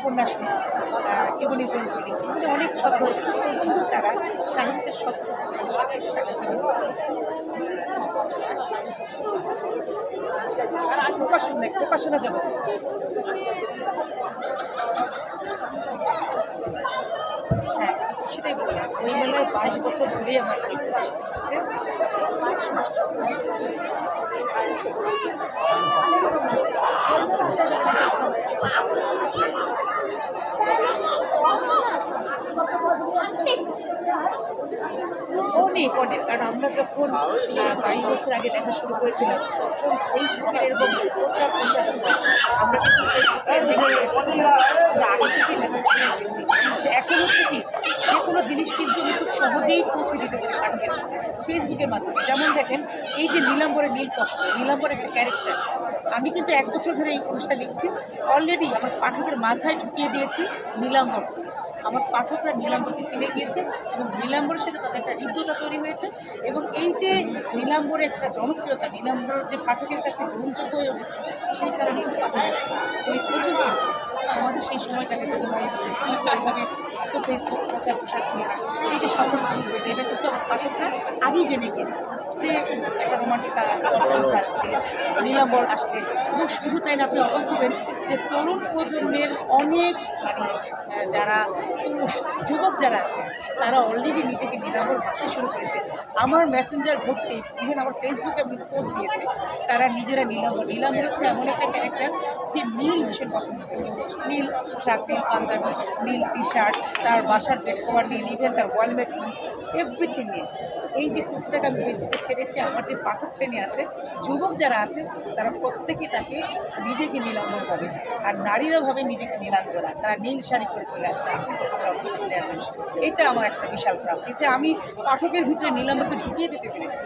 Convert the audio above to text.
উপন্যাস নেই, জীবনী গ্রন্থ লিখি, কিন্তু অনেক বন্ধু ছাড়া সাহিত্যের প্রকাশনা জগৎ। হ্যাঁ, সেটাই বললাম, ওই মেলায় 22 বছর ধরেই আমার হচ্ছে। অনেক অনেক, কারণ আমরা যখন 22 বছর আগে লেখা শুরু করেছিলাম তখন ফেসবুকের এরকম প্রচার প্রসার ছিল। আমরা কিন্তু ফেসবুকে আগে থেকে লেখা করে এসেছি। এখন হচ্ছে কি, যে কোনো জিনিস কিন্তু আমি খুব সহজেই পৌঁছে দিতে পারি পাঠিয়ে দিচ্ছি ফেসবুকের মাধ্যমে। যেমন দেখেন, এই যে নীলাম্বরের নীলকষ্ট, নীলাম্বর একটা ক্যারেক্টার, আমি কিন্তু 1 বছর ধরে এই উপন্যাসটা লিখছি। অলরেডি আমার পাঠকের মাথায় ঢুকিয়ে দিয়েছি নীলাম্বর। আমার পাঠকরা নীলাম্বরকে চিনে গিয়েছে এবং নীলাম্বরের সাথে তাদের একটা হৃদ্যতা তৈরি হয়েছে। এবং এই যে নীলাম্বরের একটা জনপ্রিয়তা, নীলাম্বর যে পাঠকের কাছে গ্রহণযোগ্য হয়ে উঠেছে, সেই কারণে কিন্তু পাঠক প্রচুর পেয়েছে। আমাদের সেই সময়টাকে যদি এইভাবে এত ফেসবুক প্রচার প্রসার ছিল না, এই যে সফল বইটা, এটা কিন্তু আমার পাঠকরা আগেই জেনে গিয়েছে যে একটা রোমান্টিক আসছে, নীলাম্বর আসছে। এবং শুধু তাই না, আপনি অবাক হবেন যে তরুণ প্রজন্মের অনেক যারা পুরুষ যুবক যারা আছে, তারা অলরেডি নিজেকে নীলাম্বর ভাবতে শুরু করেছে। আমার মেসেঞ্জার ভর্তি, ইভেন আমার ফেসবুকে আমি পোস্ট দিয়েছি, তারা নিজেরা নীলাম্বর হচ্ছে এমন একটা ক্যারেক্টার যে নীল ভীষণ পছন্দ করে। নীল পোশাক, নীল পাঞ্জাবি, নীল টি শার্ট, তার বাসার বেড কভার নীল, ইভেন তার ওয়ালমেট নীল, এভরিথিং নীল। এই যে টুকটাক আমি ফেসবুকে ছেড়েছি, আমার যে পাঠক শ্রেণী আছে, যুবক যারা আছে, তারা প্রত্যেকেই তাকে নিজেকে নীলাম্বর ভাবে, আর নারীরা ভাবে নিজেকে নীলাঞ্জনা। তারা নীল শাড়ি করে চলে আসে, চলে আসে। এটা আমার একটা বিশাল প্রাপ্তি যে আমি পাঠকের ভিতরে নীলাম্বরকে ঢুকিয়ে দিতে পেরেছি।